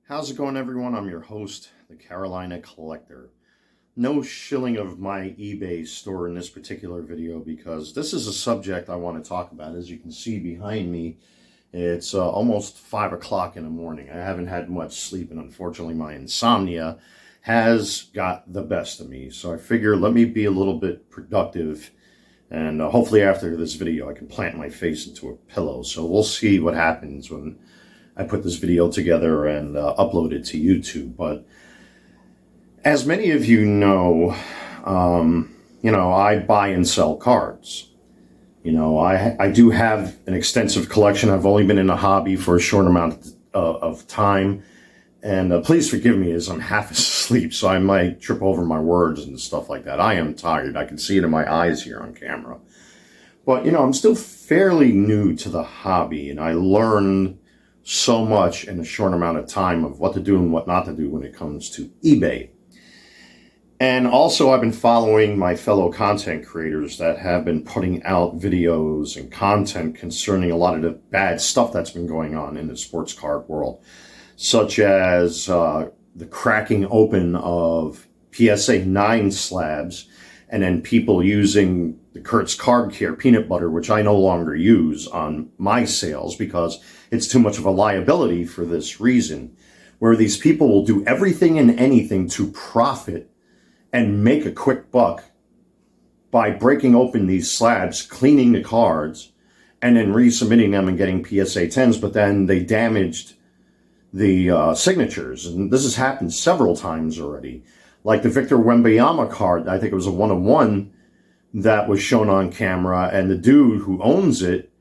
How's it going, everyone? I'm your host, the Carolina Collector. No shilling of my eBay store in this particular video because this is a subject I want to talk about. As you can see behind me, it's almost 5 o'clock in the morning. I haven't had much sleep, and unfortunately my insomnia has got the best of me. So I figure let me be a little bit productive, and hopefully after this video I can plant my face into a pillow. So we'll see what happens when I put this video together and upload it to YouTube. But as many of you know, I buy and sell cards. I do have an extensive collection. I've only been in the hobby for a short amount of time. And please forgive me as I'm half asleep, so I might trip over my words and stuff like that. I am tired. I can see it in my eyes here on camera. But, I'm still fairly new to the hobby, and I learned so much in a short amount of time of what to do and what not to do when it comes to eBay. And also I've been following my fellow content creators that have been putting out videos and content concerning a lot of the bad stuff that's been going on in the sports card world, such as the cracking open of PSA 9 slabs, and then people using the Kurtz Card Care peanut butter, which I no longer use on my sales because it's too much of a liability for this reason, where these people will do everything and anything to profit and make a quick buck by breaking open these slabs, cleaning the cards, and then resubmitting them and getting PSA 10s, but then they damaged the signatures. And this has happened several times already. Like the Victor Wembanyama card, I think it was a 1-of-1 that was shown on camera, and the dude who owns it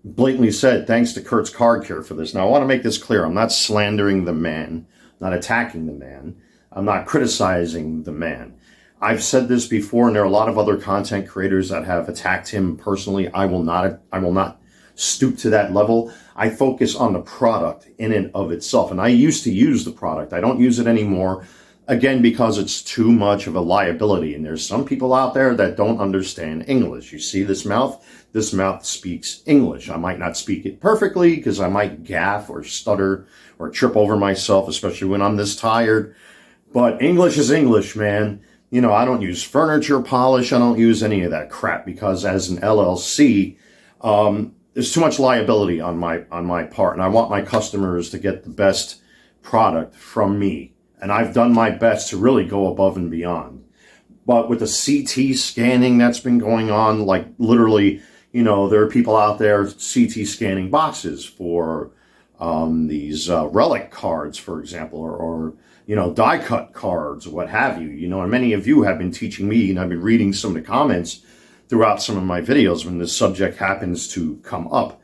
blatantly said, thanks to Kurtz Card Care for this. Now, I want to make this clear. I'm not slandering the man, not attacking the man. I'm not criticizing the man. I've said this before, and there are a lot of other content creators that have attacked him personally. I will not stoop to that level. I focus on the product in and of itself, and I used to use the product. I don't use it anymore. Again, because it's too much of a liability. And there's some people out there that don't understand English. You see this mouth? This mouth speaks English. I might not speak it perfectly because I might gaffe or stutter or trip over myself, especially when I'm this tired. But English is English, man. I don't use furniture polish. I don't use any of that crap because as an LLC, there's too much liability on my part. And I want my customers to get the best product from me. And I've done my best to really go above and beyond. But with the CT scanning that's been going on, like literally, there are people out there CT scanning boxes for these relic cards, for example, or die cut cards, or what have you. And many of you have been teaching me, and I've been reading some of the comments throughout some of my videos when this subject happens to come up.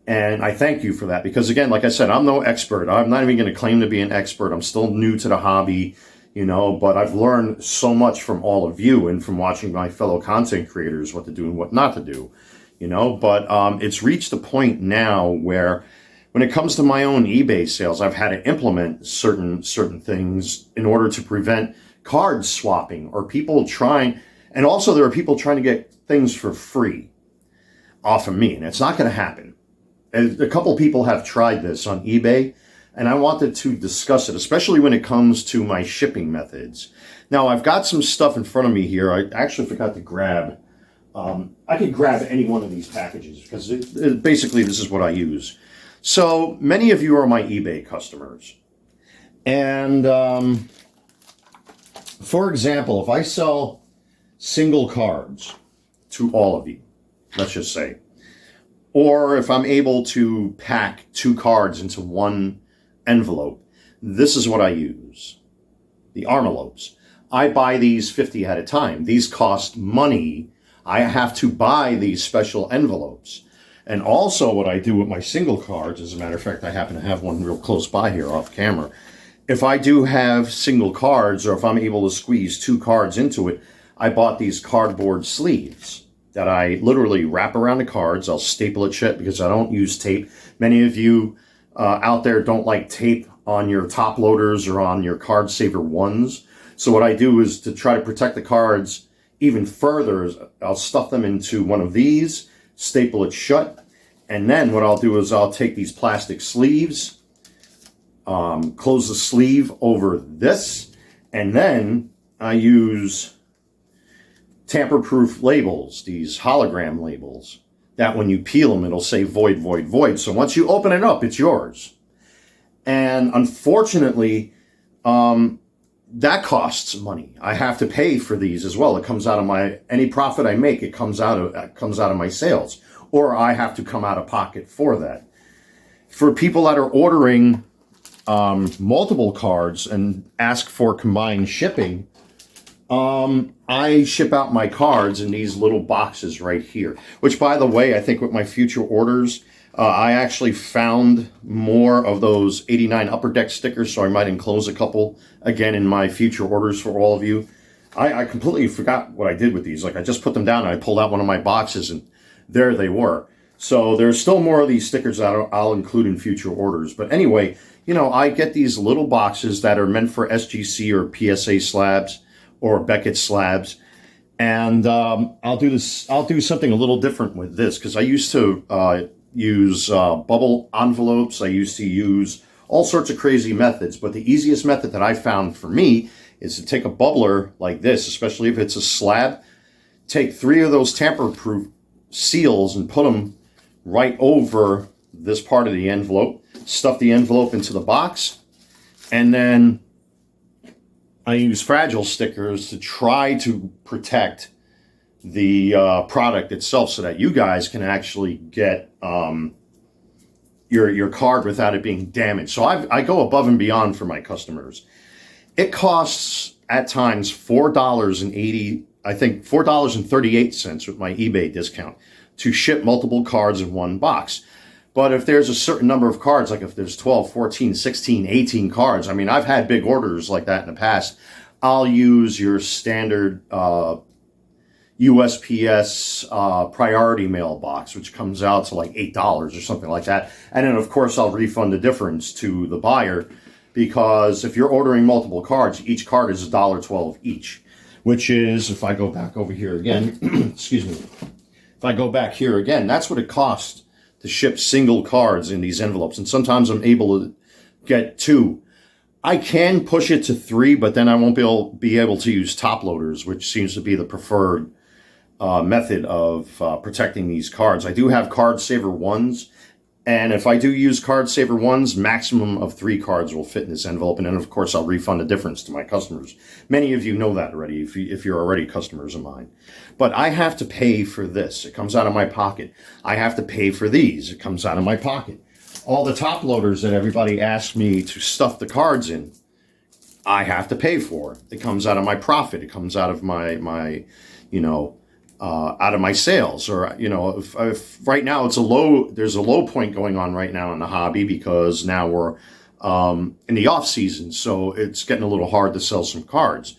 And I thank you for that because, again, like I said, I'm no expert. I'm not even going to claim to be an expert. I'm still new to the hobby, but I've learned so much from all of you and from watching my fellow content creators what to do and what not to do, But it's reached a point now where when it comes to my own eBay sales, I've had to implement certain things in order to prevent card swapping or people trying. And also there are people trying to get things for free off of me, and it's not going to happen. And a couple people have tried this on eBay, and I wanted to discuss it, especially when it comes to my shipping methods. Now, I've got some stuff in front of me here. I actually forgot to grab. I could grab any one of these packages because basically this is what I use. So many of you are my eBay customers. And for example, if I sell single cards to all of you, let's just say, or if I'm able to pack 2 cards into one envelope, this is what I use. The envelopes. I buy these 50 at a time. These cost money. I have to buy these special envelopes. And also what I do with my single cards, as a matter of fact, I happen to have one real close by here off camera. If I do have single cards, or if I'm able to squeeze 2 cards into it, I bought these cardboard sleeves that I literally wrap around the cards. I'll staple it shut because I don't use tape. Many of you out there don't like tape on your top loaders or on your card saver ones. So what I do is to try to protect the cards even further, I'll stuff them into one of these, staple it shut, and then what I'll do is I'll take these plastic sleeves close the sleeve over this, and then I use tamper-proof labels, these hologram labels, that when you peel them, it'll say void, void, void. So once you open it up, it's yours. And unfortunately, that costs money. I have to pay for these as well. It comes out of any profit I make, it comes out of my sales, or I have to come out of pocket for that. For people that are ordering multiple cards and ask for combined shipping, I ship out my cards in these little boxes right here, which, by the way, I think with my future orders, I actually found more of those 89 Upper Deck stickers, so I might enclose a couple again in my future orders for all of you. I completely forgot what I did with these. Like, I just put them down and I pulled out one of my boxes and there they were. So there's still more of these stickers that I'll include in future orders. But anyway, you know, I get these little boxes that are meant for SGC or PSA slabs or Beckett slabs. And I'll do something a little different with this, because I used to use bubble envelopes. I used to use all sorts of crazy methods, but the easiest method that I found for me is to take a bubbler like this, especially if it's a slab, take 3 of those tamper-proof seals and put them right over this part of the envelope, stuff the envelope into the box, and then I use fragile stickers to try to protect the product itself so that you guys can actually get your card without it being damaged. So I go above and beyond for my customers. It costs at times $4.80, I think $4.38 with my eBay discount to ship multiple cards in one box. But if there's a certain number of cards, like if there's 12, 14, 16, 18 cards, I mean, I've had big orders like that in the past. I'll use your standard USPS priority mail box, which comes out to like $8 or something like that. And then, of course, I'll refund the difference to the buyer, because if you're ordering multiple cards, each card is $1.12 each, which is, if I go back over here again, excuse me, if I go back here again, that's what it costs to ship single cards in these envelopes. And sometimes I'm able to get 2. I can push it to 3, but then I won't be able to use top loaders, which seems to be the preferred method of protecting these cards. I do have card saver 1s, and if I do use card saver 1s, maximum of 3 cards will fit in this envelope, and then of course I'll refund the difference to my customers. Many of you know that already if you're already customers of mine. But I have to pay for this. It comes out of my pocket. I have to pay for these. It comes out of my pocket. All the top loaders that everybody asks me to stuff the cards in, I have to pay for. It comes out of my profit. It comes out of my out of my sales. Or, you know, if right now there's a low point going on right now in the hobby, because now we're in the off season. So it's getting a little hard to sell some cards,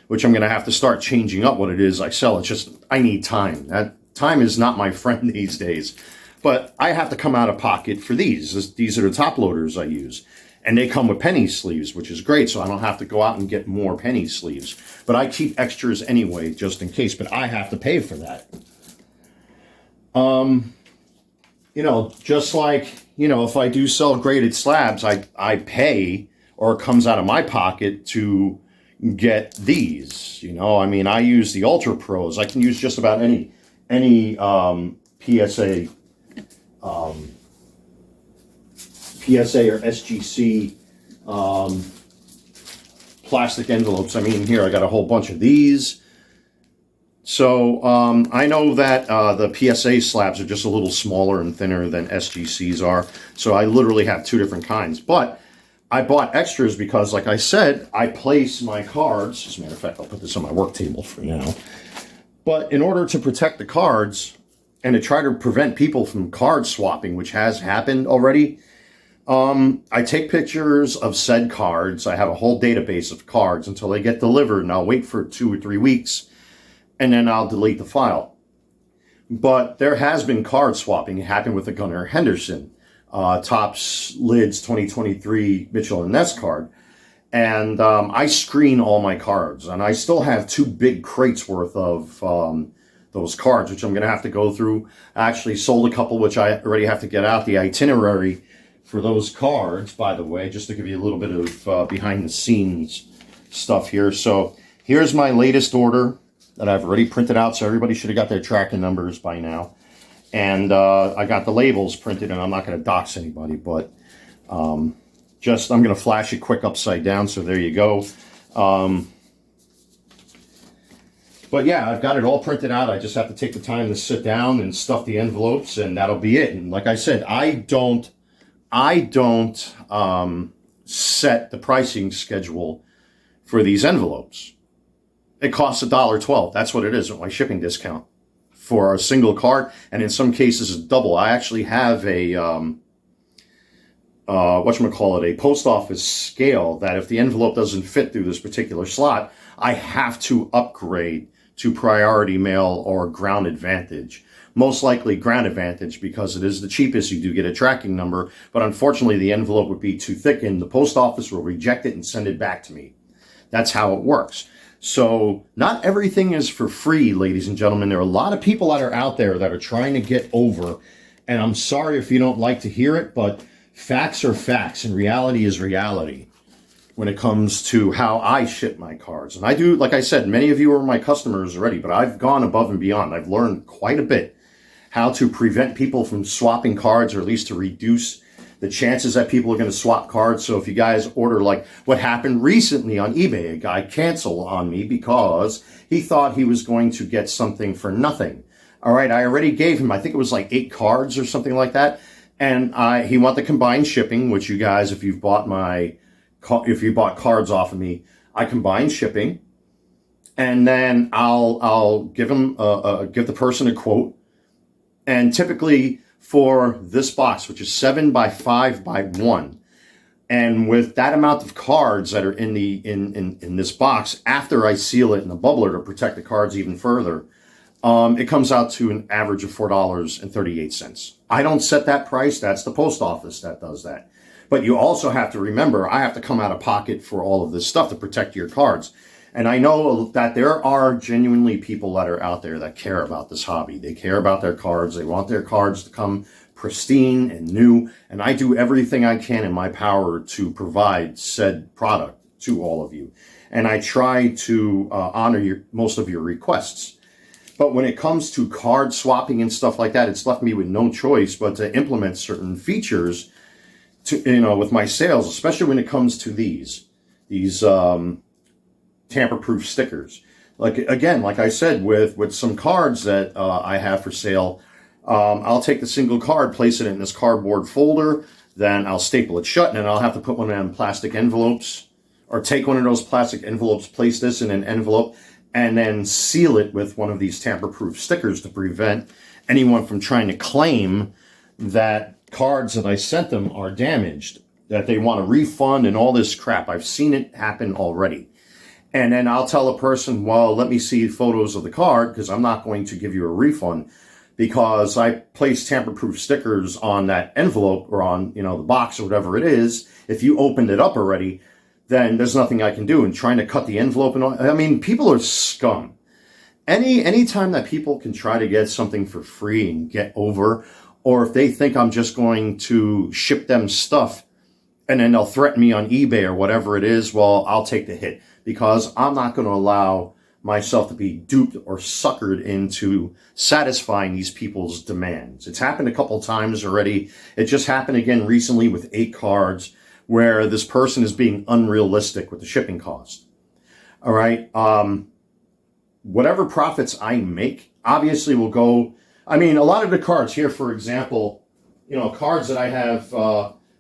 which I'm going to have to start changing up what it is I sell. It's just, I need time. That time is not my friend these days. But I have to come out of pocket for these. These are the top loaders I use. And they come with penny sleeves, which is great, so I don't have to go out and get more penny sleeves. But I keep extras anyway, just in case, but I have to pay for that. You know, just like, you know, if I do sell graded slabs, I pay, or it comes out of my pocket to get these. You know, I mean, I use the Ultra Pros. I can use just about any PSA or SGC plastic envelopes. I mean, here I got a whole bunch of these. So I know that the PSA slabs are just a little smaller and thinner than SGCs are. So I literally have 2 different kinds. But I bought extras because, like I said, I place my cards. As a matter of fact, I'll put this on my work table for now. But in order to protect the cards and to try to prevent people from card swapping, which has happened already, I take pictures of said cards. I have a whole database of cards until they get delivered, and I'll wait for 2 or 3 weeks, and then I'll delete the file. But there has been card swapping. It happened with the Gunnar Henderson Topps Lids 2023 Mitchell & Ness card. And I screen all my cards, and I still have 2 big crates worth of those cards, which I'm going to have to go through. I actually sold a couple, which I already have to get out. The itinerary for those cards, by the way, just to give you a little bit of behind the scenes stuff here. So here's my latest order that I've already printed out, so everybody should have got their tracking numbers by now. And I got the labels printed, and I'm not going to dox anybody, but I'm going to flash it quick upside down, so there you go. But yeah, I've got it all printed out. I just have to take the time to sit down and stuff the envelopes, and that'll be it. And like I said, I don't set the pricing schedule for these envelopes. It costs $1.12. That's what it is with my shipping discount for a single card, and in some cases, double. I actually have a a post office scale that if the envelope doesn't fit through this particular slot, I have to upgrade to priority mail or ground advantage. Most likely ground advantage because it is the cheapest. You do get a tracking number, but unfortunately the envelope would be too thick and the post office will reject it and send it back to me. That's how it works. So not everything is for free, ladies and gentlemen. There are a lot of people that are out there that are trying to get over, and I'm sorry if you don't like to hear it, but facts are facts and reality is reality when it comes to how I ship my cards. And I do, like I said, many of you are my customers already, but I've gone above and beyond. I've learned quite a bit how to prevent people from swapping cards, or at least to reduce the chances that people are going to swap cards. So if you guys order, like what happened recently on eBay, a guy canceled on me because he thought he was going to get something for nothing. All right, I already gave him, I think it was like 8 cards or something like that. And he wanted the combined shipping, which you guys, if you bought cards off of me, I combine shipping, and then I'll give him give the person a quote. And typically for this box, which is 7 by 5 by 1, and with that amount of cards that are in this box, after I seal it in a bubbler to protect the cards even further, it comes out to an average of $4.38. I don't set that price. That's the post office that does that. But you also have to remember, I have to come out of pocket for all of this stuff to protect your cards. And I know that there are genuinely people that are out there that care about this hobby. They care about their cards. They want their cards to come pristine and new. And I do everything I can in my power to provide said product to all of you. And I try to honor most of your requests. But when it comes to card swapping and stuff like that, it's left me with no choice but to implement certain features with my sales, especially when it comes to these tamper-proof stickers. Like I said, with some cards that I have for sale, I'll take the single card, place it in this cardboard folder, then I'll staple it shut, and then I'll have to put one of them plastic envelopes, or take one of those plastic envelopes, place this in an envelope, and then seal it with one of these tamper-proof stickers to prevent anyone from trying to claim that cards that I sent them are damaged, that they want a refund and all this crap. I've seen it happen already. And then I'll tell a person, well, let me see photos of the card, because I'm not going to give you a refund because I placed tamper-proof stickers on that envelope or on, the box or whatever it is. If you opened it up already, then there's nothing I can do. And trying to cut the envelope and all, I mean, people are scum. Any time that people can try to get something for free and get over, or if they think I'm just going to ship them stuff and then they'll threaten me on eBay or whatever it is, well, I'll take the hit, because I'm not going to allow myself to be duped or suckered into satisfying these people's demands. It's happened a couple times already. It just happened again recently with 8 cards where this person is being unrealistic with the shipping cost. All right. Whatever profits I make obviously will go. I mean, a lot of the cards here, for example, cards that I have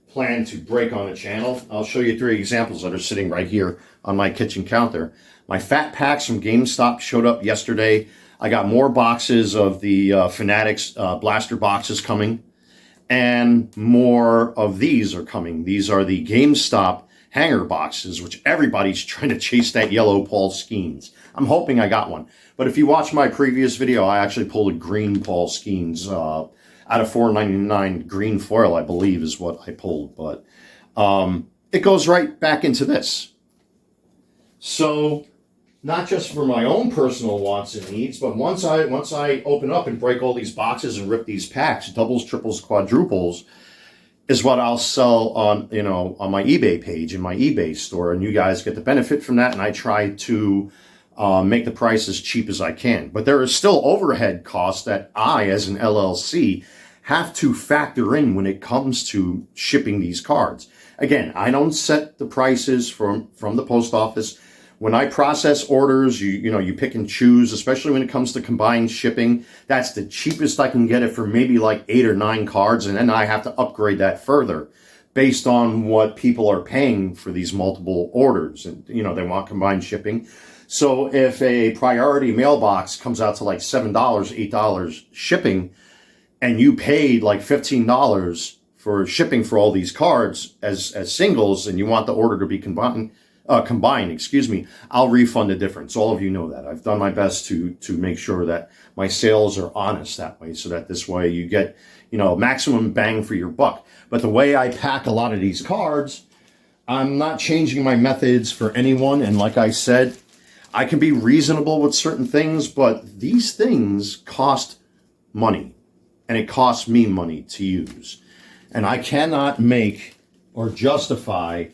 planned to break on the channel. I'll show you 3 examples that are sitting right here on my kitchen counter. My fat packs from GameStop showed up yesterday. I got more boxes of the Fanatics blaster boxes coming, and more of these are coming. These are the GameStop hanger boxes, which everybody's trying to chase that yellow Paul Skeens. I'm hoping I got one. But if you watch my previous video, I actually pulled a green Paul Skeens out of $4.99 green foil, I believe is what I pulled. But it goes right back into this. So not just for my own personal wants and needs, but once I open up and break all these boxes and rip these packs, doubles, triples, quadruples, is what I'll sell on, on my eBay page in my eBay store, and you guys get the benefit from that. And I try to make the price as cheap as I can. But there is still overhead costs that I, as an LLC, have to factor in when it comes to shipping these cards. Again, I don't set the prices from the post office. When I process orders, you pick and choose, especially when it comes to combined shipping. That's the cheapest I can get it for, maybe like 8 or 9 cards. And then I have to upgrade that further based on what people are paying for these multiple orders. And, they want combined shipping. So if a priority mailbox comes out to like $7, $8 shipping, and you paid like $15 for shipping for all these cards as singles, and you want the order to be combined, I'll refund the difference. All of you know that. I've done my best to make sure that my sales are honest that way, so that this way you get, maximum bang for your buck. But the way I pack a lot of these cards, I'm not changing my methods for anyone. And like I said, I can be reasonable with certain things, but these things cost money. And it costs me money to use. And I cannot make or justify,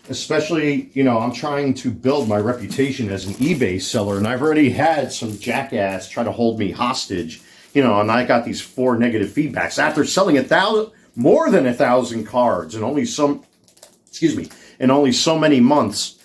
especially, I'm trying to build my reputation as an eBay seller. And I've already had some jackass try to hold me hostage, and I got these 4 negative feedbacks after selling more than 1,000 cards in only so many months.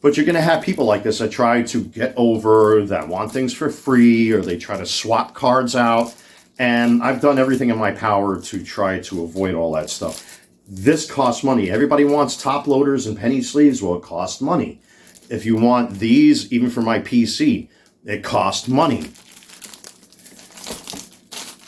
But you're going to have people like this that try to get over, that want things for free, or they try to swap cards out. And I've done everything in my power to try to avoid all that stuff. This costs money. Everybody wants top loaders and penny sleeves. Well, it costs money. If you want these, even for my PC, it costs money.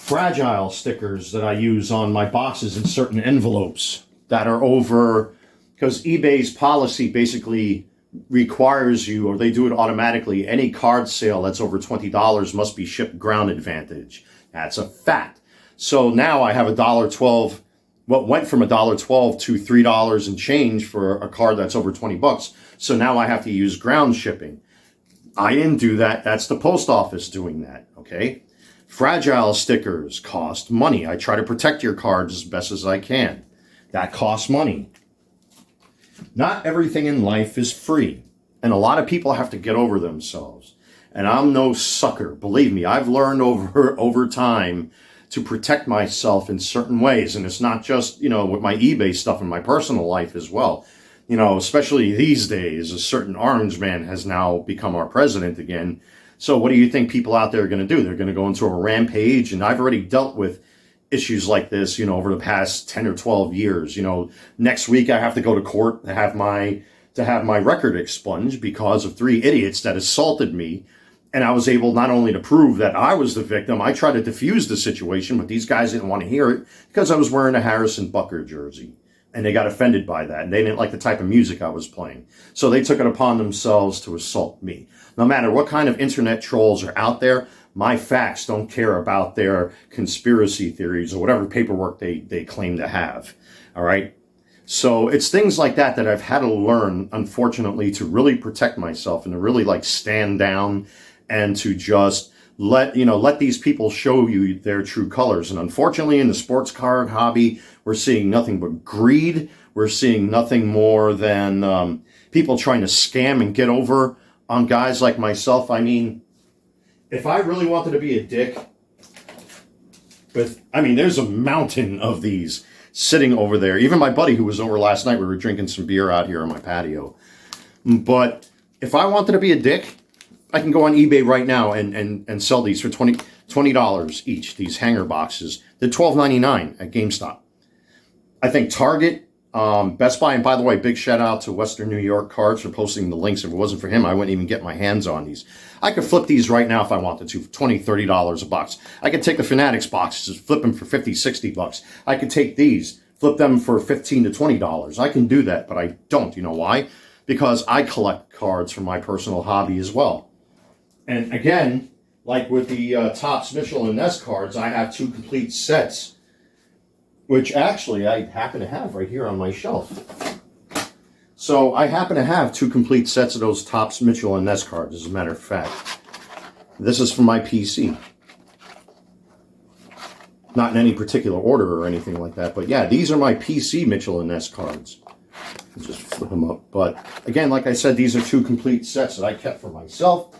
Fragile stickers that I use on my boxes in certain envelopes that are over, because eBay's policy basically requires you, or they do it automatically, any card sale that's over $20 must be shipped ground advantage. That's a fact. So now I have $1.12, what went from $1.12 to $3 and change for a card that's over 20 bucks. So now I have to use ground shipping. I didn't do that. That's the post office doing that. Okay. Fragile stickers cost money. I try to protect your cards as best as I can. That costs money. Not everything in life is free. And a lot of people have to get over themselves. And I'm no sucker. Believe me, I've learned over time to protect myself in certain ways. And it's not just, with my eBay stuff in my personal life as well. Especially these days, a certain orange man has now become our president again. So what do you think people out there are going to do? They're going to go into a rampage. And I've already dealt with issues like this, over the past 10 or 12 years. Next week I have to go to court to have my record expunged because of 3 idiots that assaulted me. And I was able not only to prove that I was the victim, I tried to defuse the situation, but these guys didn't want to hear it because I was wearing a Harrison Butker jersey. And they got offended by that. And they didn't like the type of music I was playing. So they took it upon themselves to assault me. No matter what kind of internet trolls are out there, my facts don't care about their conspiracy theories or whatever paperwork they claim to have. All right? So it's things like that I've had to learn, unfortunately, to really protect myself and to really stand down and to just let these people show you their true colors. And unfortunately, in the sports card hobby, we're seeing nothing but greed. We're seeing nothing more than people trying to scam and get over on guys like myself. I mean, if I really wanted to be a dick, there's a mountain of these sitting over there. Even my buddy who was over last night, we were drinking some beer out here on my patio. But if I wanted to be a dick, I can go on eBay right now and sell these for $20 each, these hanger boxes. They're $12.99 at GameStop. I think Target, Best Buy, and by the way, big shout out to Western New York Cards for posting the links. If it wasn't for him, I wouldn't even get my hands on these. I could flip these right now if I wanted to, for $20, $30 a box. I could take the Fanatics boxes, flip them for $50, $60. I could take these, flip them for $15 to $20. I can do that, but I don't. You know why? Because I collect cards for my personal hobby as well. And again, like with the Topps, Mitchell, and Ness cards, I have 2 complete sets, which actually I happen to have right here on my shelf. So I happen to have 2 complete sets of those Topps, Mitchell, and Ness cards, as a matter of fact. This is for my PC. Not in any particular order or anything like that. But yeah, these are my PC Mitchell & Ness cards. Let's just flip them up. But again, like I said, these are 2 complete sets that I kept for myself.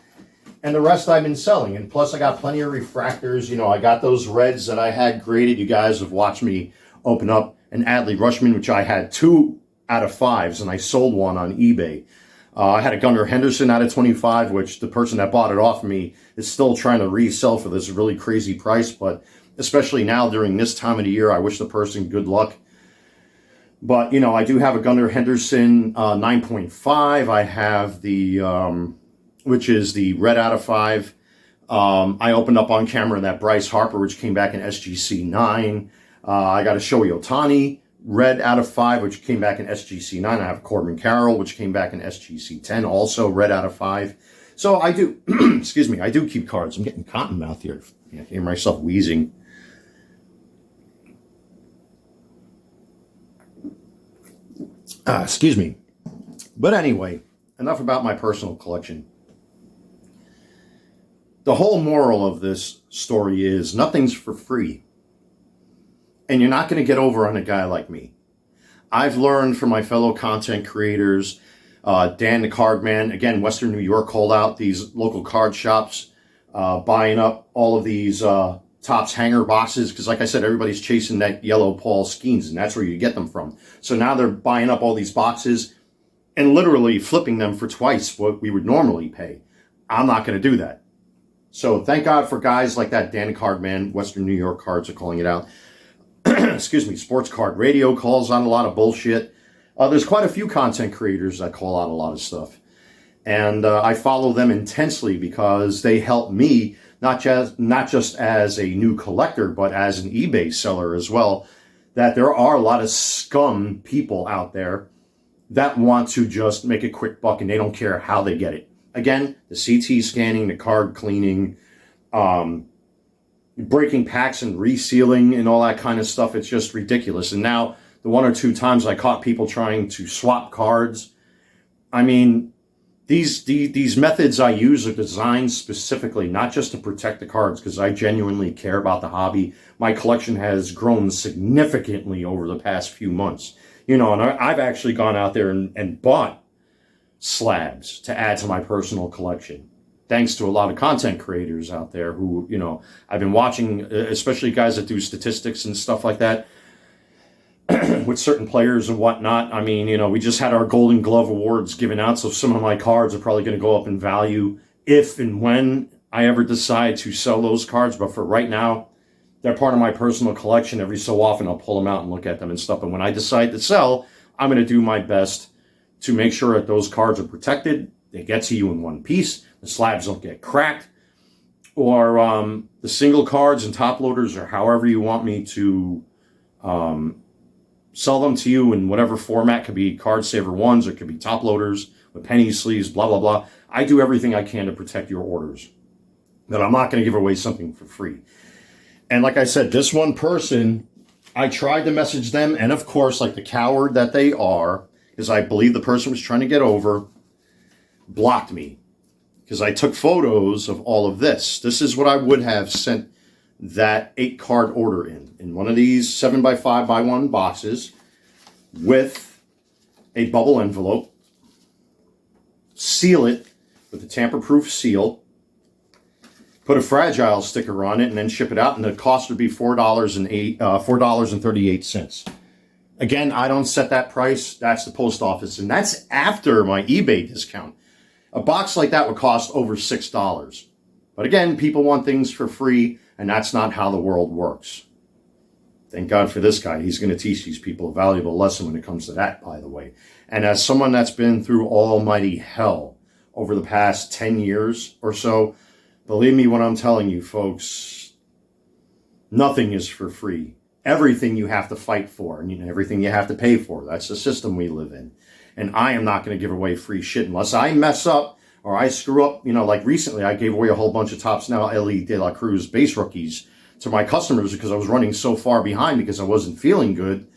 And the rest I've been selling. And plus I got plenty of refractors. You know, I got those reds that I had graded. You guys have watched me open up an Adley Rushman, which I had 2 out of 5s, and I sold one on eBay. I had a Gunnar Henderson out of 25, which the person that bought it off of me is still trying to resell for this really crazy price. But especially now during this time of the year, I wish the person good luck. But, you know, I do have a Gunnar Henderson 9.5. I have the, which is the red out of 5. I opened up on camera that Bryce Harper, which came back in SGC 9. I got a Shohei Ohtani red out of 5, which came back in SGC 9. I have Corbin Carroll, which came back in SGC 10, also red out of 5. So I do, excuse me, I do keep cards. I'm getting cotton mouth here. I hear myself wheezing. Excuse me. But anyway, enough about my personal collection. The whole moral of this story is nothing's for free. And you're not going to get over on a guy like me. I've learned from my fellow content creators, Dan the Card Man, again, Western New York called out these local card shops, buying up all of these Topps hanger boxes, because like I said, everybody's chasing that yellow Paul Skeens, and that's where you get them from. So now they're buying up all these boxes and literally flipping them for twice what we would normally pay. I'm not going to do that. So thank God for guys like that Dan the Card Man, Western New York Cards are calling it out. Excuse me, Sports Card Radio calls on a lot of bullshit. There's quite a few content creators that call out a lot of stuff. And I follow them intensely because they help me, not just as a new collector, but as an eBay seller as well, that there are a lot of scum people out there that want to just make a quick buck and they don't care how they get it. Again, the CT scanning, the card cleaning, breaking packs and resealing and all that kind of stuff. It's just ridiculous. And now the 1 or 2 times I caught people trying to swap cards. I mean, these methods I use are designed specifically, not just to protect the cards, because I genuinely care about the hobby. My collection has grown significantly over the past few months. You know, and I've actually gone out there and bought slabs to add to my personal collection. Thanks to a lot of content creators out there who, you know, I've been watching, especially guys that do statistics and stuff like that with certain players and whatnot. I mean, you know, we just had our Golden Glove Awards given out, so some of my cards are probably going to go up in value if and when I ever decide to sell those cards. But for right now, they're part of my personal collection. Every so often, I'll pull them out and look at them and stuff. And when I decide to sell, I'm going to do my best to make sure that those cards are protected. They get to you in one piece. The slabs don't get cracked, or the single cards and top loaders, or however you want me to sell them to you in whatever format. Could be card saver ones, or it could be top loaders with penny sleeves, blah, blah, blah. I do everything I can to protect your orders, but I'm not going to give away something for free. And like I said, this one person, I tried to message them, and of course, like the coward that they are, because I believe the person was trying to get over, blocked me. Because I took photos of all of this. This is what I would have sent that 8-card order in one of these 7x5x1 boxes with a bubble envelope, seal it with a tamper-proof seal, put a fragile sticker on it, and then ship it out, and the cost would be $4.38. Again, I don't set that price. That's the post office, and that's after my eBay discount. A box like that would cost over $6. But again, people want things for free, and that's not how the world works. Thank God for this guy. He's going to teach these people a valuable lesson when it comes to that, by the way. And as someone that's been through almighty hell over the past 10 years or so, believe me when I'm telling you, folks, nothing is for free. Everything you have to fight for, and everything you have to pay for. That's the system we live in. And I am not going to give away free shit unless I mess up or I screw up. You know, like recently I gave away a whole bunch of Topps Now Ellie De La Cruz base rookies to my customers because I was running so far behind because I wasn't feeling good.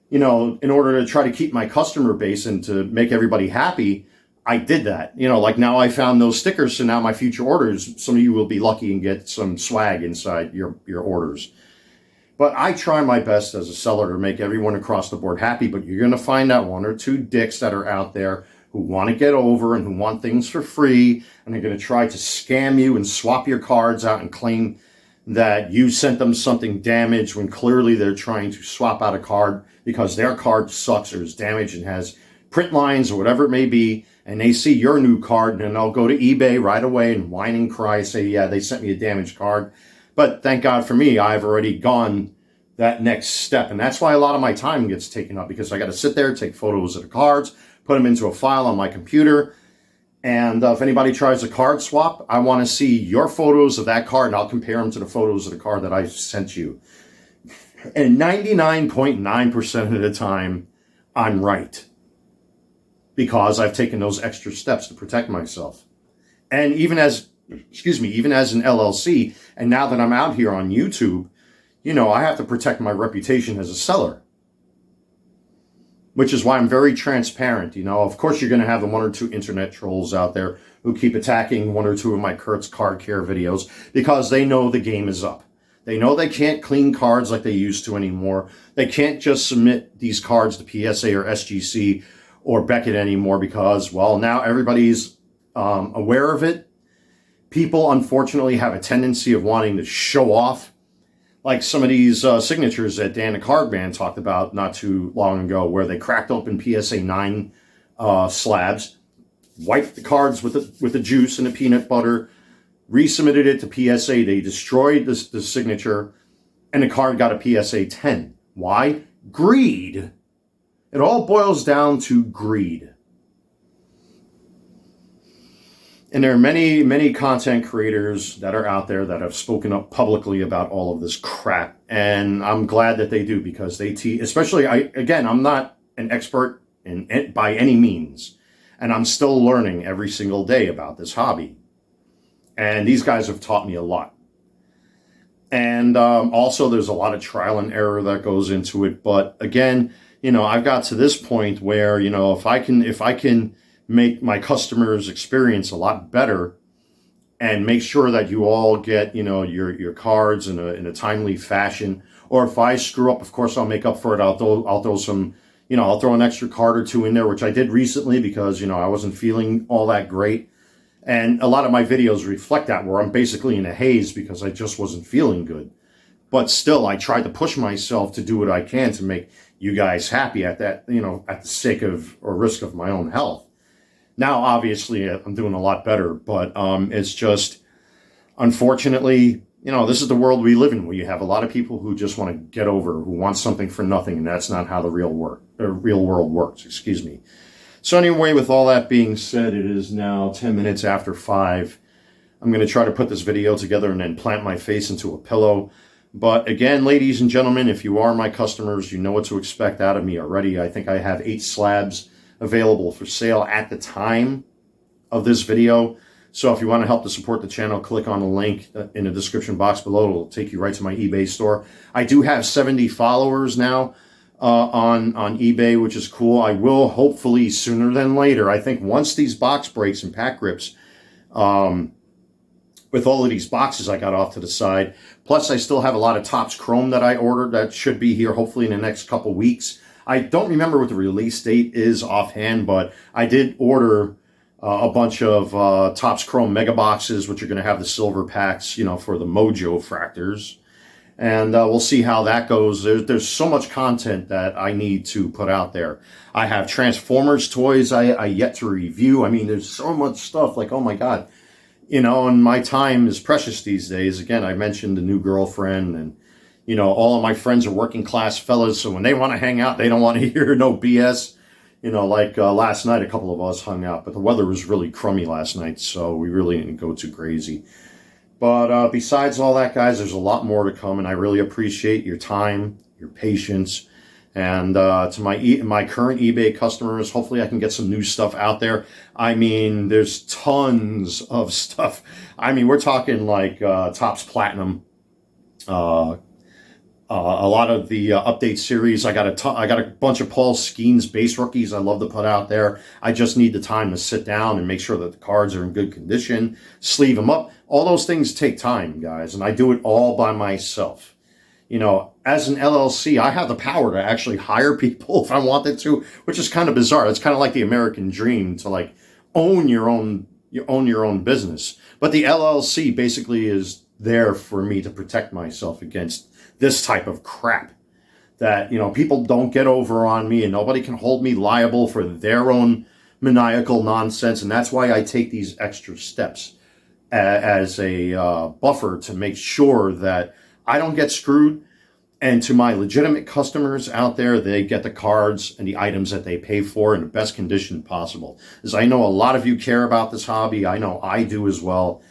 You know, in order to try to keep my customer base and to make everybody happy, I did that. You know, like now I found those stickers, so now my future orders, some of you will be lucky and get some swag inside your orders. But I try my best as a seller to make everyone across the board happy, but you're going to find that one or two dicks that are out there who want to get over and who want things for free, and they're going to try to scam you and swap your cards out and claim that you sent them something damaged when clearly they're trying to swap out a card because their card sucks or is damaged and has print lines or whatever it may be, and they see your new card and then they'll go to eBay right away and whine and cry, say, yeah, they sent me a damaged card. But thank God for me, I've already gone that next step. And that's why a lot of my time gets taken up, because I got to sit there, take photos of the cards, put them into a file on my computer. And if anybody tries a card swap, I want to see your photos of that card, and I'll compare them to the photos of the card that I sent you. And 99.9% of the time, I'm right, because I've taken those extra steps to protect myself. And even as an LLC, and now that I'm out here on YouTube, I have to protect my reputation as a seller, which is why I'm very transparent. Of course, you're going to have the one or two internet trolls out there who keep attacking one or two of my Kurt's Card Care videos because they know the game is up. They know they can't clean cards like they used to anymore. They can't just submit these cards to PSA or SGC or Beckett anymore because, well, now everybody's aware of it. People, unfortunately, have a tendency of wanting to show off, like some of these signatures that Dan the Card Man talked about not too long ago, where they cracked open PSA 9 slabs, wiped the cards with the juice and the peanut butter, resubmitted it to PSA. They destroyed the signature, and the card got a PSA 10. Why? Greed. It all boils down to greed. And there are many, many content creators that are out there that have spoken up publicly about all of this crap. And I'm glad that they do, because they especially, I'm not an expert by any means. And I'm still learning every single day about this hobby. And these guys have taught me a lot. And also there's a lot of trial and error that goes into it. But again, I've got to this point where, if I can make my customers' experience a lot better and make sure that you all get, your cards in a timely fashion. Or if I screw up, of course, I'll make up for it. I'll throw some, I'll throw an extra card or two in there, which I did recently because, I wasn't feeling all that great. And a lot of my videos reflect that, where I'm basically in a haze because I just wasn't feeling good. But still, I tried to push myself to do what I can to make you guys happy at that, at the sake of or risk of my own health. Now, obviously, I'm doing a lot better, but it's just, unfortunately, this is the world we live in, where you have a lot of people who just want to get over, who want something for nothing, and that's not how the real world works. Excuse me. So anyway, with all that being said, it is now 10 minutes after 5. I'm going to try to put this video together and then plant my face into a pillow. But again, ladies and gentlemen, if you are my customers, you know what to expect out of me already. I think I have 8 slabs available for sale at the time of this video. So if you want to help to support the channel, click on the link in the description box below. It'll take you right to my eBay store. I do have 70 followers now on eBay, which is cool. I will hopefully sooner than later. I think once these box breaks and pack grips, with all of these boxes I got off to the side, plus I still have a lot of Topps Chrome that I ordered that should be here hopefully in the next couple weeks. I don't remember what the release date is offhand, but I did order a bunch of Topps Chrome mega boxes, which are going to have the silver packs, for the Mojo fractors. And we'll see how that goes. There's so much content that I need to put out there. I have Transformers toys I yet to review. I mean, there's so much stuff, like, oh my God. And my time is precious these days. Again, I mentioned the new girlfriend, and all of my friends are working class fellas, so when they want to hang out, they don't want to hear no BS. Like last night, a couple of us hung out, but the weather was really crummy last night, so we really didn't go too crazy. But besides all that, guys, there's a lot more to come, and I really appreciate your time, your patience, and to my current eBay customers, hopefully I can get some new stuff out there. I mean, there's tons of stuff. I mean, we're talking like Topps Platinum, a lot of the update series. I got a bunch of Paul Skeens base rookies I love to put out there. I just need the time to sit down and make sure that the cards are in good condition, sleeve them up. All those things take time, guys, and I do it all by myself. You know, as an LLC, I have the power to actually hire people if I wanted to, which is kind of bizarre. It's kind of like the American dream to like own your own business. But the LLC basically is there for me to protect myself against this type of crap that, you know, people don't get over on me, and nobody can hold me liable for their own maniacal nonsense. And that's why I take these extra steps as a buffer to make sure that I don't get screwed. And to my legitimate customers out there, they get the cards and the items that they pay for in the best condition possible. As I know a lot of you care about this hobby. I know I do as well.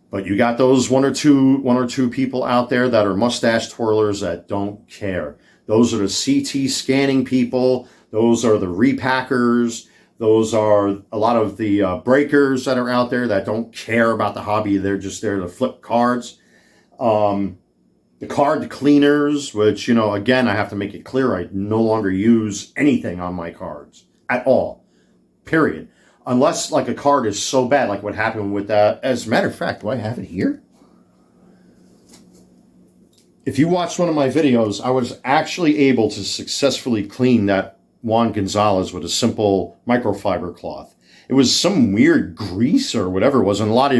But you got those one or two people out there that are mustache twirlers that don't care. Those are the CT scanning people. Those are the repackers. Those are a lot of the breakers that are out there that don't care about the hobby. They're just there to flip cards. The card cleaners, which, you know, again, I have to make it clear, I no longer use anything on my cards at all, period. Unless like a card is so bad, like what happened with that. As a matter of fact, do I have it here? If you watched one of my videos, I was actually able to successfully clean that Juan Gonzalez with a simple microfiber cloth. It was some weird grease or whatever it was, and a lot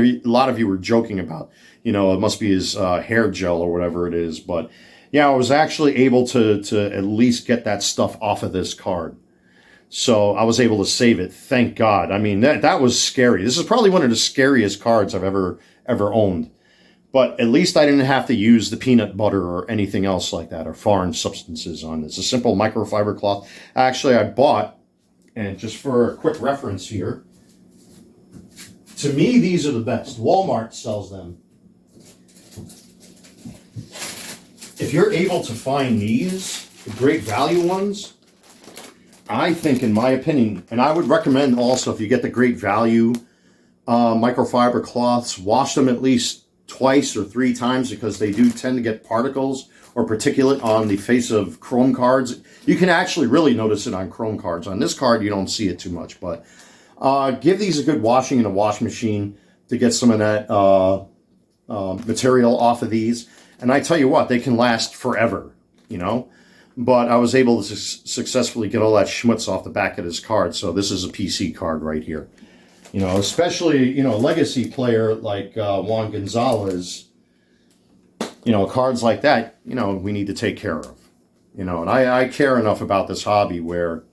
of you were joking about, you know, it must be his hair gel or whatever it is. But yeah, I was actually able to at least get that stuff off of this card. So I was able to save it, thank God. I mean, that was scary. This is probably one of the scariest cards I've ever owned. But at least I didn't have to use the peanut butter or anything else like that, or foreign substances on this. A simple microfiber cloth. Actually, I bought, and just for a quick reference here, to me, these are the best. Walmart sells them. If you're able to find these, the great value ones, I think, in my opinion, and I would recommend also, if you get the great value microfiber cloths, wash them at least twice or 3 times, because they do tend to get particles or particulate on the face of chrome cards. You can actually really notice it on chrome cards. On this card, you don't see it too much, but give these a good washing in a wash machine to get some of that material off of these. And I tell you what, they can last forever, you know. But I was able to successfully get all that schmutz off the back of this card. So this is a PC card right here. You know, especially, you know, a legacy player like Juan Gonzalez, you know, cards like that, you know, we need to take care of. You know, and I care enough about this hobby where,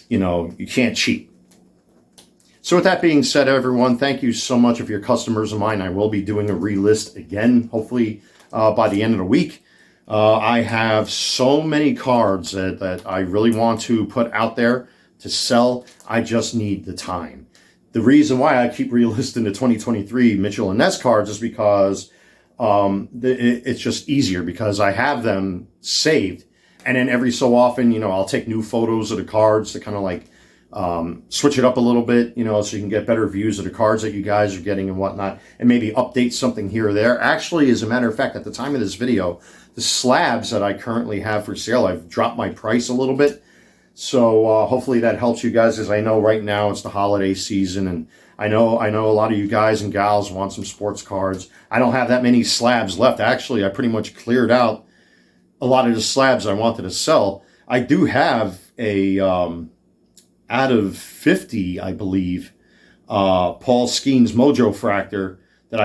you know, you can't cheat. So with that being said, everyone, thank you so much. If you're customers of mine, I will be doing a relist again, hopefully by the end of the week. I have so many cards that I really want to put out there to sell. I just need the time. The reason why I keep relisting the 2023 Mitchell and Ness cards is because it's just easier, because I have them saved. And then every so often, you know, I'll take new photos of the cards to kind of like switch it up a little bit, you know, so you can get better views of the cards that you guys are getting and whatnot, and maybe update something here or there. Actually, as a matter of fact, at the time of this video, the slabs that I currently have for sale, I've dropped my price a little bit. So hopefully that helps you guys, as I know right now it's the holiday season, and I know a lot of you guys and gals want some sports cards. I don't have that many slabs left. Actually, I pretty much cleared out a lot of the slabs I wanted to sell. I do have a out of 50, I believe, Paul Skeen's Mojo Fractor that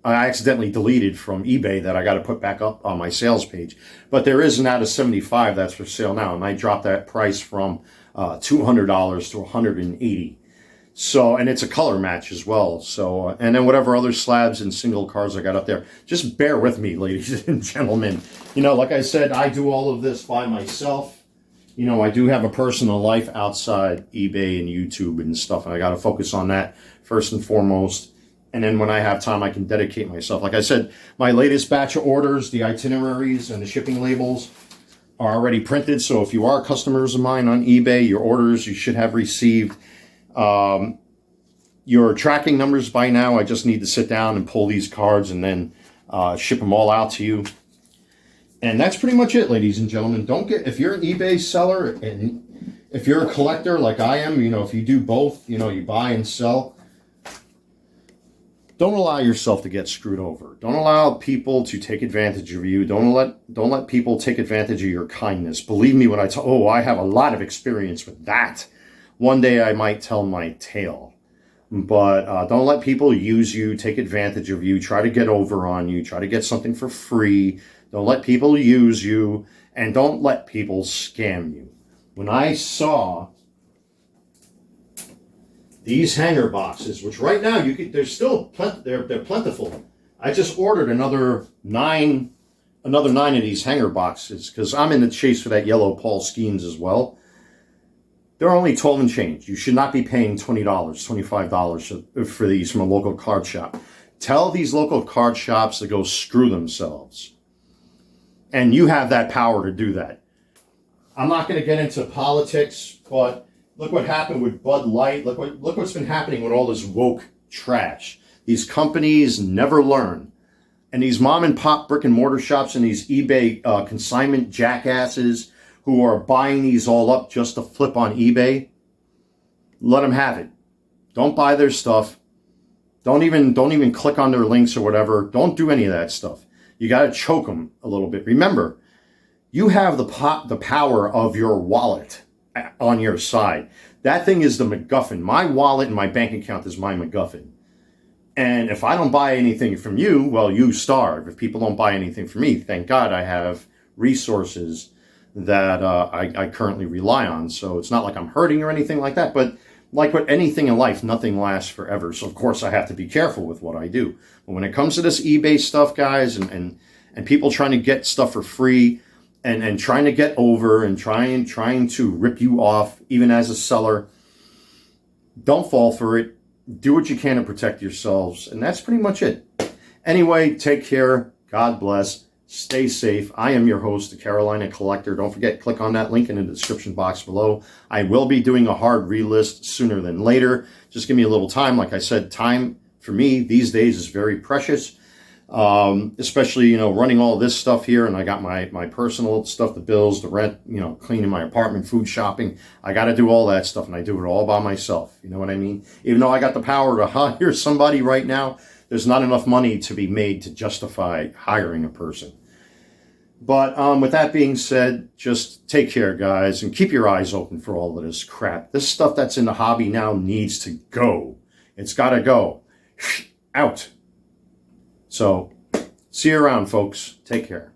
I accidentally deleted from eBay that I got to put back up on my sales page. But there is an out of 75 that's for sale now, and I dropped that price from $200 to $180. So, and it's a color match as well. So, and then whatever other slabs and single cards I got up there, just bear with me, ladies and gentlemen. You know, like I said, I do all of this by myself. You know, I do have a personal life outside eBay and YouTube and stuff, and I got to focus on that first and foremost. And then when I have time, I can dedicate myself. Like I said, my latest batch of orders, the itineraries and the shipping labels are already printed. So if you are customers of mine on eBay, your orders you should have received your tracking numbers by now. I just need to sit down and pull these cards and then ship them all out to you. And that's pretty much it, ladies and gentlemen. If you're an eBay seller and if you're a collector like I am, you know, if you do both, you know, you buy and sell, don't allow yourself to get screwed over. Don't allow people to take advantage of you. Don't let people take advantage of your kindness. Believe me when I have a lot of experience with that. One day I might tell my tale. But don't let people use you, take advantage of you, try to get over on you, try to get something for free. Don't let people use you, and don't let people scam you. When I saw these hanger boxes, which right now they're plentiful. I just ordered another nine of these hanger boxes because I'm in the chase for that yellow Paul Skeens as well. They're only 12 and change. You should not be paying $20, $25 for these from a local card shop. Tell these local card shops to go screw themselves. And you have that power to do that. I'm not going to get into politics, but look what happened with Bud Light. Look what's been happening with all this woke trash. These companies never learn. And these mom and pop brick and mortar shops and these eBay consignment jackasses who are buying these all up just to flip on eBay, let them have it. Don't buy their stuff. Don't even click on their links or whatever. Don't do any of that stuff. You got to choke them a little bit. Remember, you have the power of your wallet on your side. That thing is the MacGuffin. My wallet and my bank account is my MacGuffin. And if I don't buy anything from you, well, you starve. If people don't buy anything from me, thank God I have resources that I currently rely on. So it's not like I'm hurting or anything like that. But like with anything in life, nothing lasts forever. So of course I have to be careful with what I do. But when it comes to this eBay stuff, guys, and people trying to get stuff for free and trying to get over and trying to rip you off, even as a seller, don't fall for it. Do what you can to protect yourselves. And that's pretty much it. Anyway, take care. God bless. Stay safe. I am your host, the Carolina Collector. Don't forget, click on that link in the description box below. I will be doing a hard relist sooner than later. Just give me a little time. Like I said, time for me these days is very precious. Especially, running all this stuff here, and I got my personal stuff, the bills, the rent, cleaning my apartment, food shopping. I got to do all that stuff, and I do it all by myself. You know what I mean? Even though I got the power to hire somebody right now, there's not enough money to be made to justify hiring a person. But with that being said, just take care, guys, and keep your eyes open for all of this crap. This stuff that's in the hobby now needs to go. It's got to go. Out. So, see you around, folks. Take care.